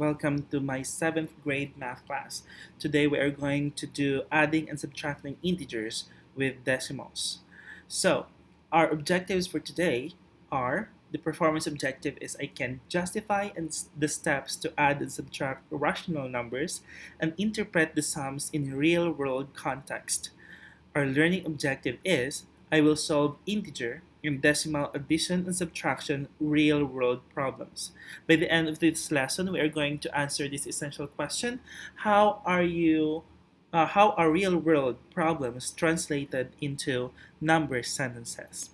Welcome to my 7th grade math class. Today we are going to do adding and subtracting integers with decimals. So, our objectives for today are the performance objective is I can justify the steps to add and subtract rational numbers and interpret the sums in real world context. Our learning objective is I will solve integer and decimal addition and subtraction real world problems. By the end of this lesson, we are going to answer this essential question: how are real world problems translated into number sentences?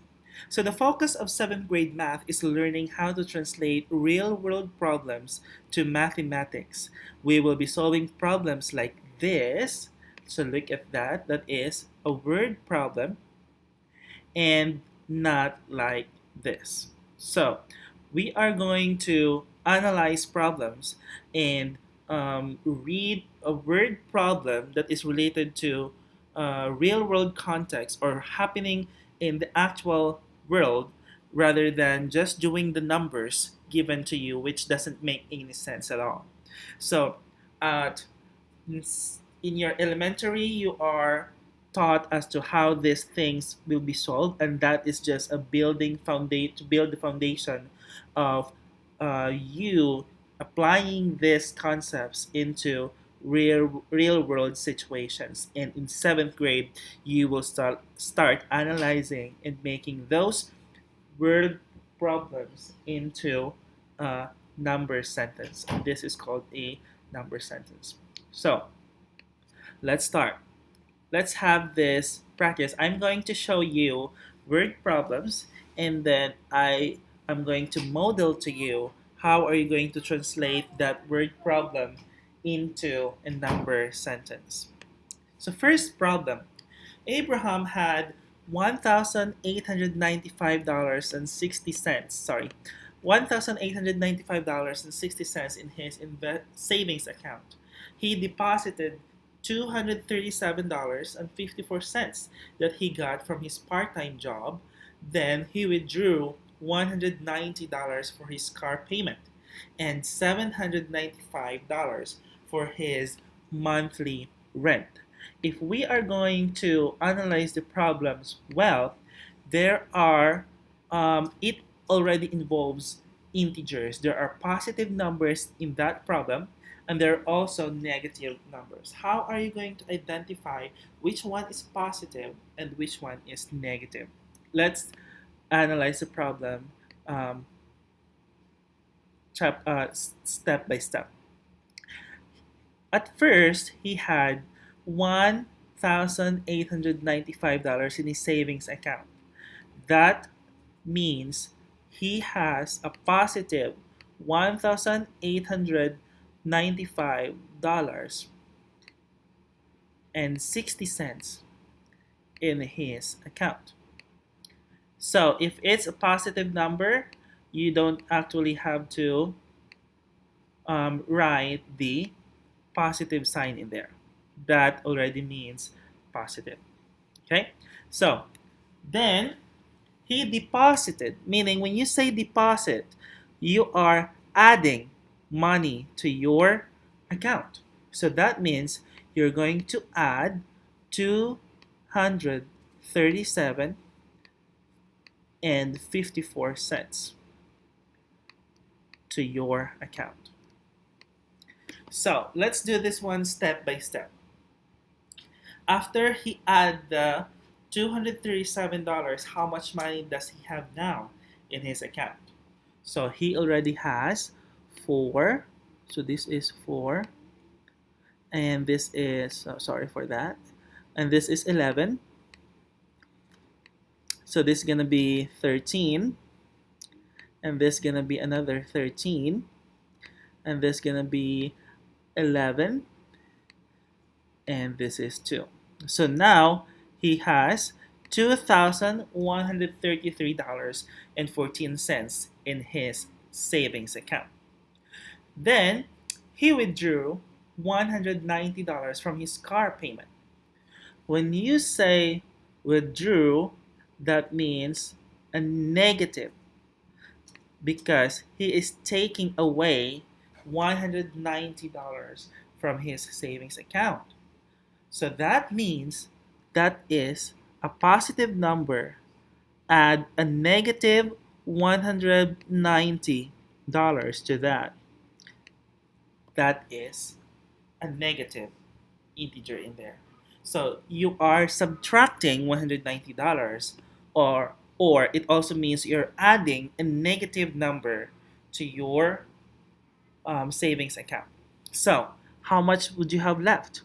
So the focus of 7th grade math is learning how to translate real world problems to mathematics. We will be solving problems like this. So look at that. That is a word problem and not like this. So we are going to analyze problems and read a word problem that is related to real world context or happening in the actual world rather than just doing the numbers given to you, which doesn't make any sense at all. So at in your elementary, you are taught as to how these things will be solved, and that is just a building foundation to build the foundation of you applying these concepts into real world situations. And in 7th grade, you will start analyzing and making those word problems into a number sentence. And this is called a number sentence. So let's start. Let's have this practice. I'm going to show you word problems, and then I am going to model to you how are you going to translate that word problem into a number sentence. So first problem, Abraham had $1,895.60. $1,895.60 in his savings account. He deposited $237.54 that he got from his part-time job. Then he withdrew $190 for his car payment and $795 for his monthly rent. If we are going to analyze the problems well, it already involves integers. There are positive numbers in that problem, and there are also negative numbers. How are you going to identify which one is positive and which one is negative? Let's analyze the problem step by step. At first, he had $1,895 in his savings account. That means he has a positive $1,895.60 in his account. So if it's a positive number, you don't actually have to write the positive sign in there. That already means positive. Okay? So then he deposited, meaning when you say deposit, you are adding money to your account. So that means you're going to add 237 and 54 cents to your account. So let's do this one step by step. After he add the $237, how much money does he have now in his account? So he already has 4. So this is 4. And this is, sorry for that. And this is 11. So this is going to be 13. And this is going to be another 13. And this is going to be 11. And this is 2. So now he has $2,133.14 in his savings account. Then he withdrew $190 from his car payment. When you say withdrew, that means a negative because he is taking away $190 from his savings account. So that means that is a positive number. Add a negative $190 to that. That is a negative integer in there. So you are subtracting $190, or it also means you're adding a negative number to your savings account. So how much would you have left?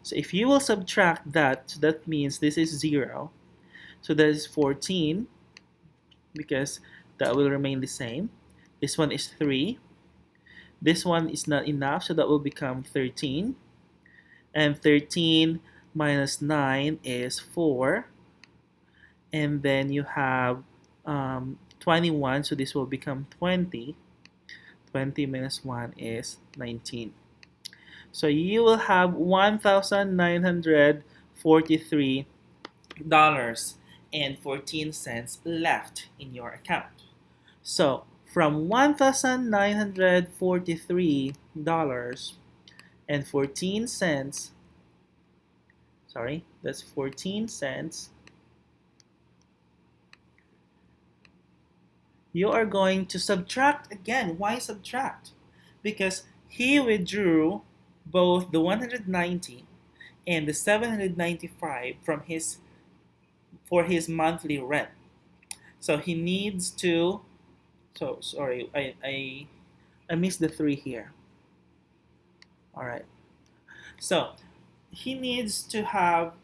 So if you will subtract that, so that means this is 0. So that is 14 because that will remain the same. This one is 3. This one is not enough, so that will become 13. And 13 minus 9 is 4. And then you have 21, so this will become 20. 20 minus 1 is 19. So you will have $1,943.14 left in your account. So from $1,943.14, sorry, that's 14 cents, you are going to subtract again. Why subtract? Because he withdrew both the 190 and the 795 from his for his monthly rent. So he needs to, so sorry, I missed the 3 here. All right. So he needs to have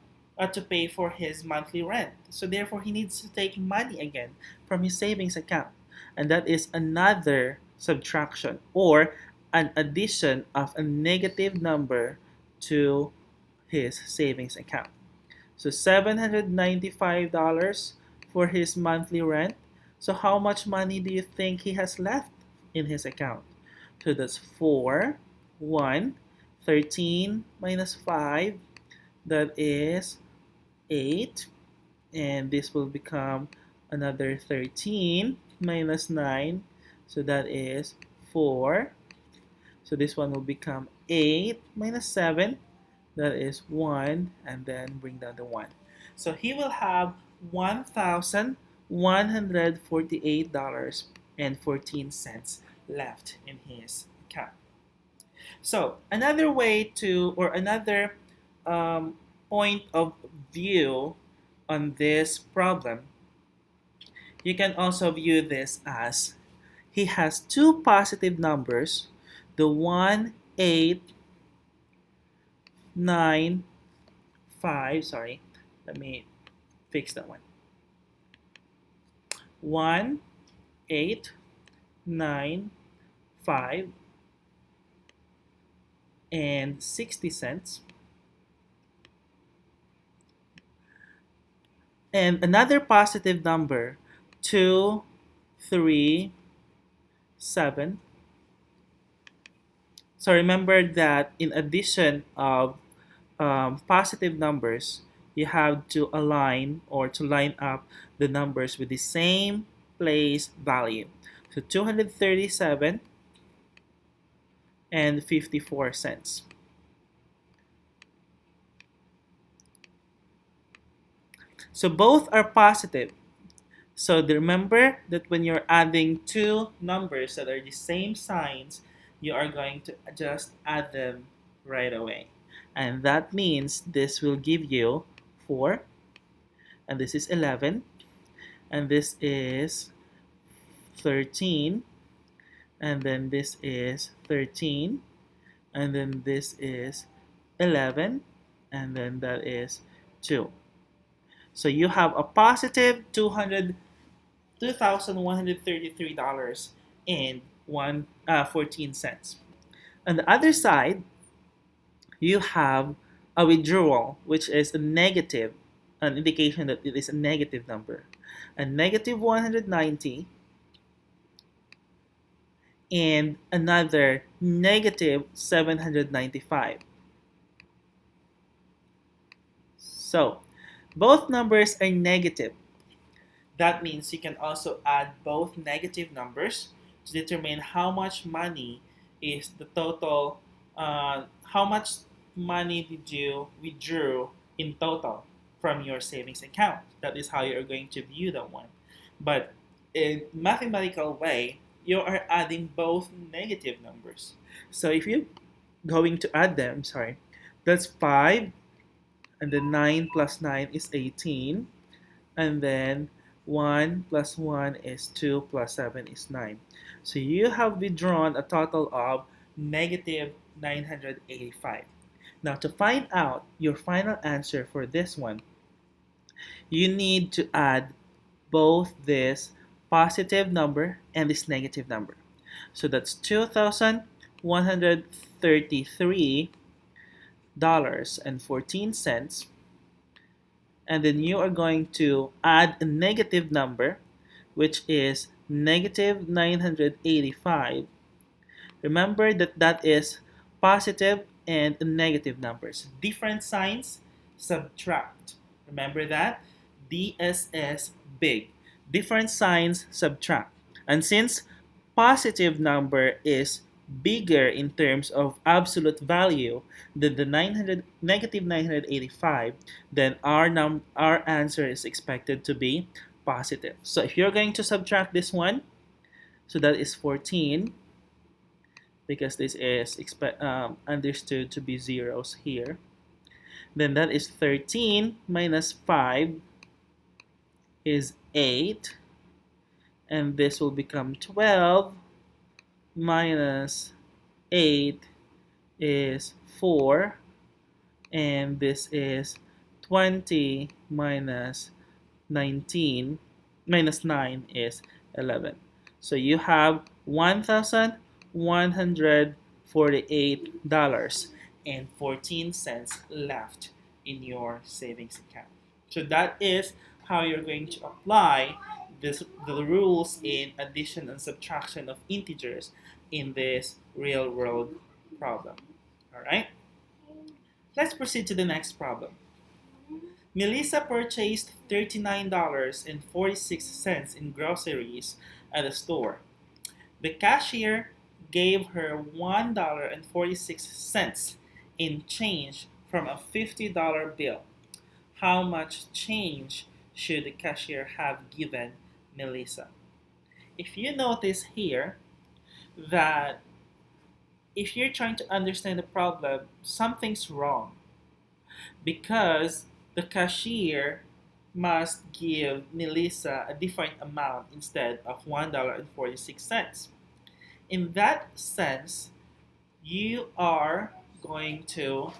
to pay for his monthly rent. So therefore he needs to take money again from his savings account. And that is another subtraction or an addition of a negative number to his savings account. So $795 for his monthly rent. So how much money do you think he has left in his account? So that's 4, 1, 13 minus 5, that is 8. And this will become another 13 minus 9, so that is 4. So this one will become 8 minus 7, that is 1, and then bring down the 1. So he will have $1,148.14 left in his account. So another way to, or another point of view on this problem, you can also view this as he has two positive numbers, the 1, 8, 9, 5, sorry, let me fix that one. 1, 8, 9, 5, and 60 cents. And another positive number, 2, 3, 7. So remember that in addition of positive numbers, you have to align or to line up the numbers with the same place value. So 237 and 54 cents. So both are positive. So remember that when you're adding two numbers that are the same signs, you are going to just add them right away. And that means this will give you 4, and this is 11, and this is 13, and then this is 13, and then this is 11, and then that is 2. So you have a positive $2,133.14. On the other side, you have a withdrawal, which is a negative, an indication that it is a negative number. A negative 190 and another negative 795. So both numbers are negative. That means you can also add both negative numbers to determine how much money is the total, how much money did you withdrew in total from your savings account. That is how you're going to view that one. But in mathematical way, you are adding both negative numbers. So if you're going to add them, sorry, that's 5, and then 9 plus 9 is 18, and then 1 plus 1 is 2 plus 7 is 9. So you have withdrawn a total of negative 985. Now to find out your final answer for this one, you need to add both this positive number and this negative number. So that's $2,133.14, and then you are going to add a negative number, which is negative 985. Remember that that is positive and negative numbers. Different signs, subtract. Remember that? DSS big. Different signs, subtract. And since positive number is bigger in terms of absolute value than the 900 negative 985, then our answer is expected to be positive. So if you're going to subtract this one, so that is 14, because this is understood to be zeros here. Then that is 13 minus 5 is 8, and this will become 12 minus 8 is 4, and this is 20 minus 19 minus 9 is 11. So you have $1,148.14 left in your savings account. So that is how you're going to apply the rules in addition and subtraction of integers in this real world problem. All right? Let's proceed to the next problem. Melissa purchased $39.46 in groceries at a store. The cashier gave her $1.46 in change from a $50 bill. How much change should the cashier have given Melissa? If you notice here that if you're trying to understand the problem, something's wrong, because the cashier must give Melissa a different amount instead of $1.46. In that sense, you are going to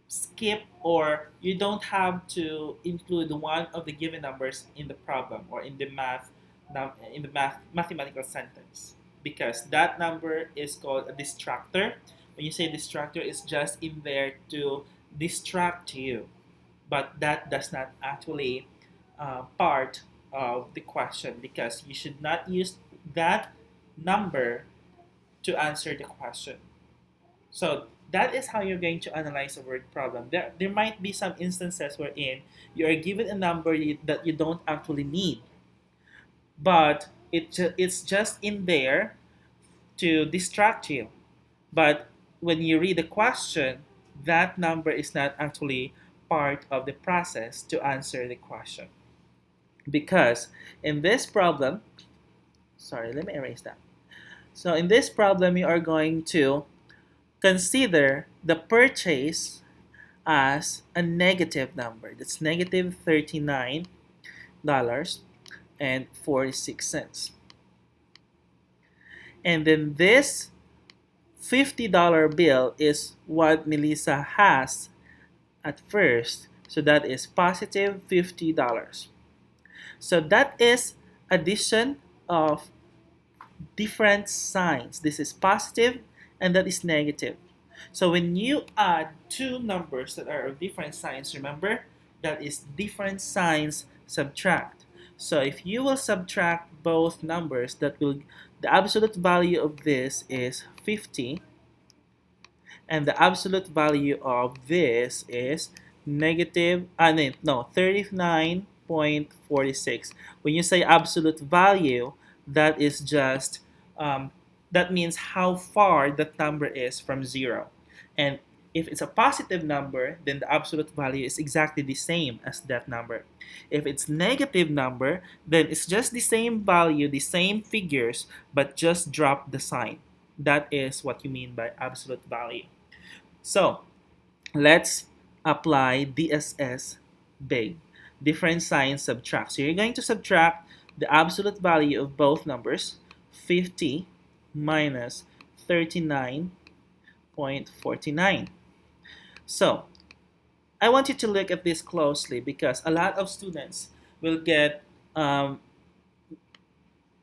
skip, or you don't have to include one of the given numbers in the problem or in the mathematical sentence, because that number is called a distractor. When you say distractor, it's just in there to distract you, but that does not actually part of the question, because you should not use that number to answer the question. So that is how you're going to analyze a word problem. There might be some instances wherein you are given a number that you don't actually need, but it's just in there to distract you. But when you read the question, that number is not actually part of the process to answer the question. Because in this problem, sorry, let me erase that. So in this problem, you are going to consider the purchase as a negative number. That's negative $39.46. And then this $50 bill is what Melissa has at first. So that is positive $50. So that is addition of different signs. This is positive and that is negative. So when you add two numbers that are of different signs, remember, that is different signs subtract. So if you will subtract both numbers, that will, the absolute value of this is 50, and the absolute value of this is negative, 39.46. When you say absolute value, that is just that means how far that number is from 0. And if it's a positive number, then the absolute value is exactly the same as that number. If it's negative number, then it's just the same value, the same figures, but just drop the sign. That is what you mean by absolute value. So let's apply DSS big. Different sign subtract. So you're going to subtract the absolute value of both numbers, 50 minus 39.49. So I want you to look at this closely because a lot of students will get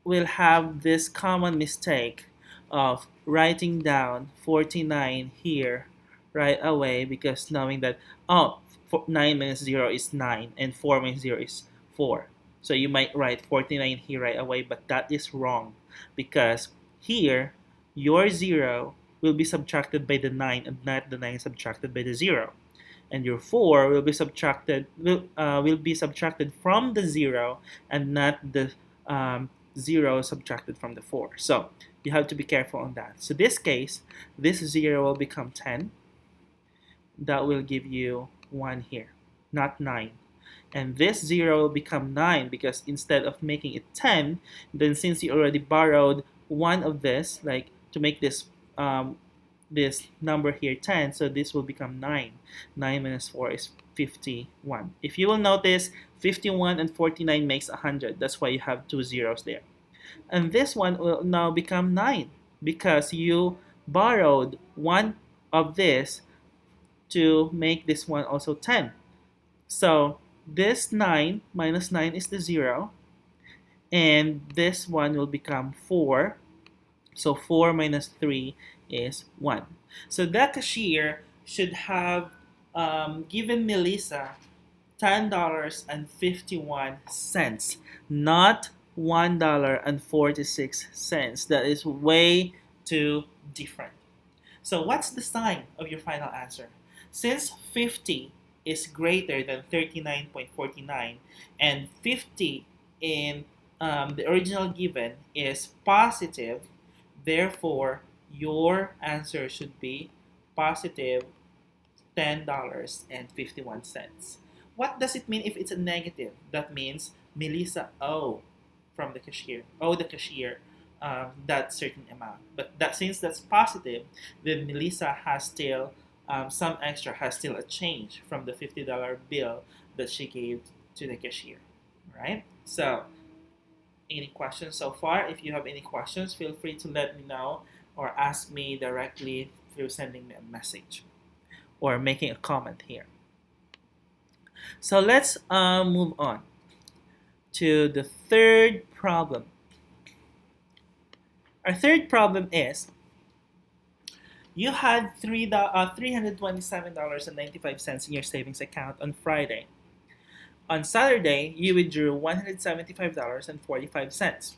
will have this common mistake of writing down 49 here right away, because knowing that 9 minus 0 is 9 and 4 minus 0 is 4. So you might write 49 here right away, but that is wrong, because here your 0 will be subtracted by the 9 and not the 9 subtracted by the 0. And your 4 will be subtracted from the 0 and not the 0 subtracted from the 4. So you have to be careful on that. So this case, this 0 will become 10. That will give you 1 here, not 9. And this 0 will become 9 because instead of making it 10, then since you already borrowed one of this, like to make this this number here 10, so this will become 9. 9 minus 4 is 51. If you will notice, 51 and 49 makes 100. That's why you have two zeros there. And this one will now become 9 because you borrowed one of this to make this one also 10. So this 9 minus 9 is the 0. And this one will become 4. So 4 minus 3 is 1. So that cashier should have given Melissa $10.51, not $1.46. That is way too different. So what's the sign of your final answer? Since 50 is greater than 39.49 and 50 in the original given is positive, therefore your answer should be positive $10.51. What does it mean if it's a negative? That means Melissa owe the cashier that certain amount. But since that's positive, then Melissa has still some extra, has still a change from the $50 bill that she gave to the cashier. Right? So, any questions so far? If you have any questions, feel free to let me know or ask me directly through sending me a message or making a comment here. So let's move on to the third problem. Our third problem is you had $327.95 in your savings account on Friday. On Saturday, you withdrew $175.45.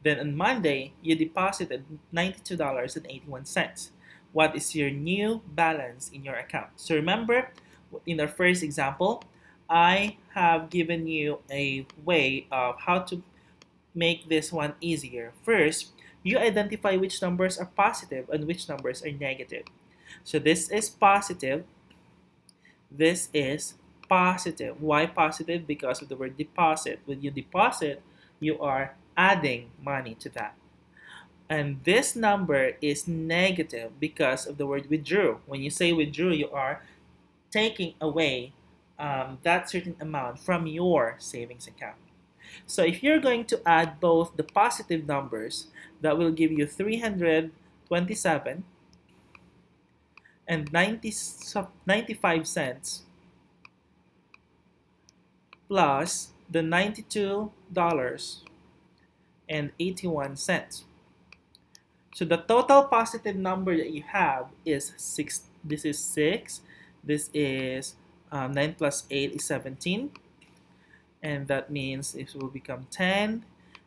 Then on Monday, you deposited $92.81. What is your new balance in your account? So remember, in our first example, I have given you a way of how to make this one easier. First, you identify which numbers are positive and which numbers are negative. So this is positive. This is positive. Why positive? Because of the word deposit. When you deposit, you are adding money to that. And this number is negative because of the word withdrew. When you say withdrew, you are taking away that certain amount from your savings account. So if you're going to add both the positive numbers, that will give you 327 and 95 cents plus the $92.81. So the total positive number that you have is 6. This is 6. This is 9 plus 8 is 17. And that means it will become 10.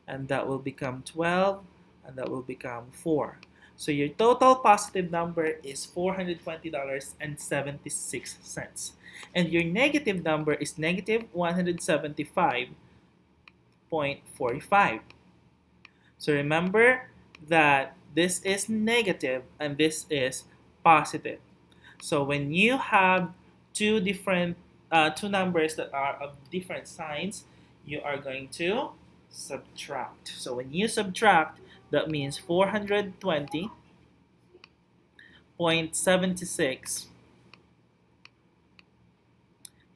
And that will become 12. And that will become 4. So your total positive number is $420.76. And your negative number is negative 175.45. So remember that this is negative, and this is positive. So when you have two numbers that are of different signs, you are going to subtract. So when you subtract, that means 420.76.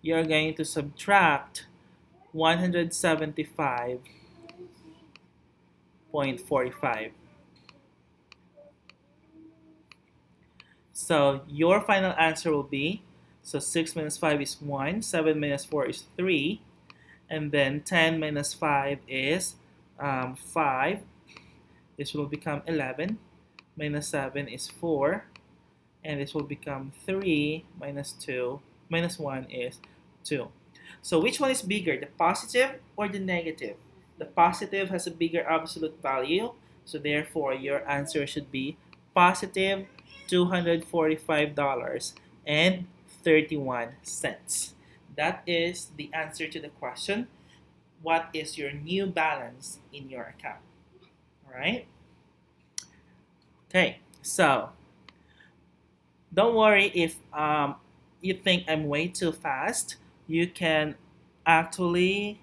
You're going to subtract 175.45. So your final answer will be, so 6 minus 5 is 1, 7 minus 4 is 3, and then 10 minus 5 is 5. This will become 11, minus 7 is 4, and this will become 3 minus 2, minus 1 is 2. So which one is bigger, the positive or the negative? The positive has a bigger absolute value, so therefore your answer should be positive $245.31. That is the answer to the question, what is your new balance in your account? All right? Okay, so don't worry if you think I'm way too fast. You can actually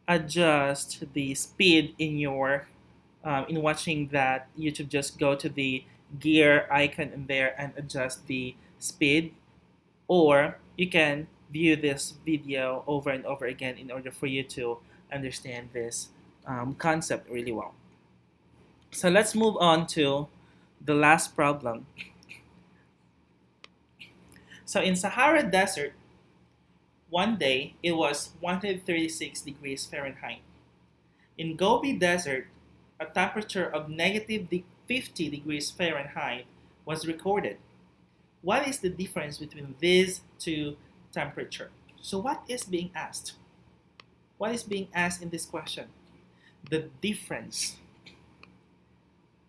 adjust the speed in your in watching that YouTube. Just go to the gear icon in there and adjust the speed, or you can view this video over and over again in order for you to understand this concept really well. So let's move on to the last problem. So in Sahara Desert, one day it was 136 degrees Fahrenheit. In Gobi Desert, a temperature of negative 50 degrees Fahrenheit was recorded. What is the difference between these two temperatures? So what is being asked? What is being asked in this question? The difference.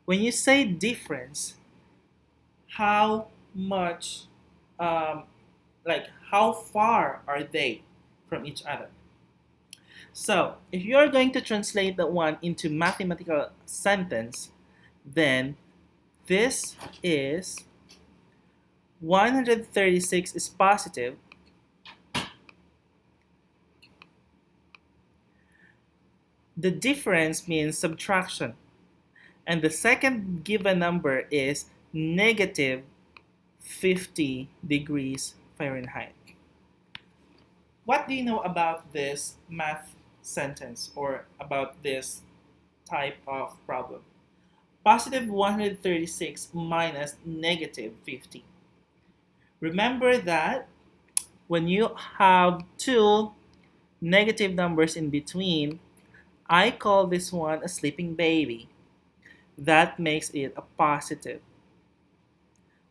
When you say difference, how much, how far are they from each other? So if you're going to translate that one into mathematical sentence, then this is 136 is positive. The difference means subtraction. And the second given number is negative 50 degrees Fahrenheit. What do you know about this math sentence or about this type of problem? Positive 136 minus negative 50. Remember that when you have two negative numbers in between, I call this one a sleeping baby. That makes it a positive.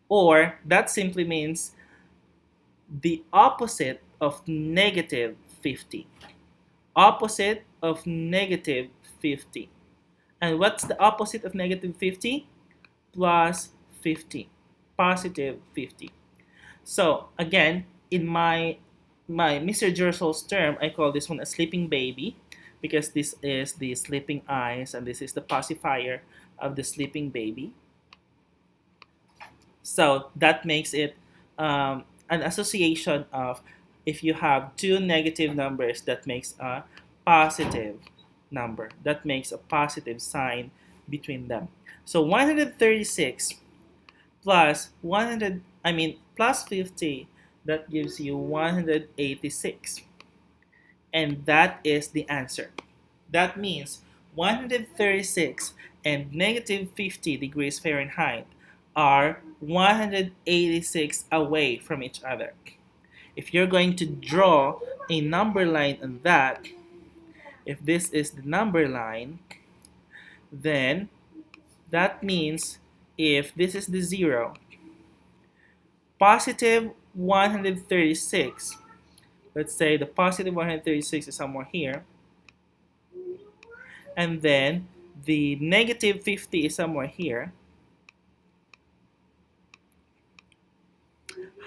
Or that simply means the opposite of negative 50. Opposite of negative 50. And what's the opposite of negative 50? Plus 50. Positive 50. So again, in my Mr. Jersel's term, I call this one a sleeping baby because this is the sleeping eyes and this is the pacifier of the sleeping baby. So that makes it an association of, if you have two negative numbers, that makes a positive number. That makes a positive sign between them. So 136 plus plus 50, that gives you 186. And that is the answer. That means 136 and negative 50 degrees Fahrenheit are 186 away from each other. If you're going to draw a number line on that, if this is the number line, then that means if this is the 0, positive 136, let's say the positive 136 is somewhere here, and then the negative 50 is somewhere here,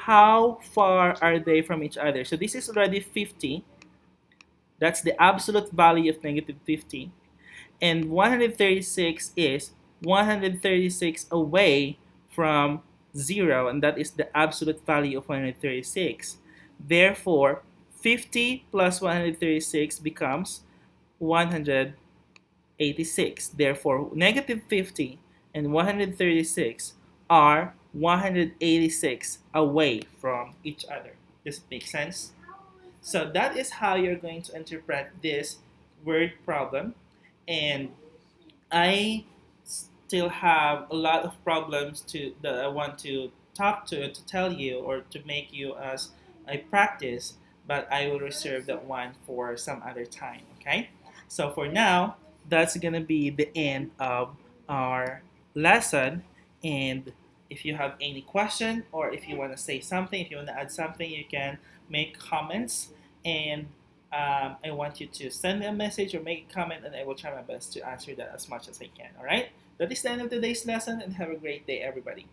how far are they from each other? So this is already 50. That's the absolute value of negative 50. And 136 is 136 away from 0, and that is the absolute value of 136. Therefore, 50 plus 136 becomes 186. Therefore, negative 50 and 136 are 186 away from each other. Does it make sense? So that is how you're going to interpret this word problem. And I still have a lot of problems that I want to talk to tell you or to make you as a practice, but I will reserve that one for some other time. Okay. So for now, that's gonna be the end of our lesson. And if you have any question or if you want to say something, if you want to add something, you can make comments and I want you to send me a message or make a comment, and I will try my best to answer that as much as I can. All right? That is the end of today's lesson, and have a great day, everybody.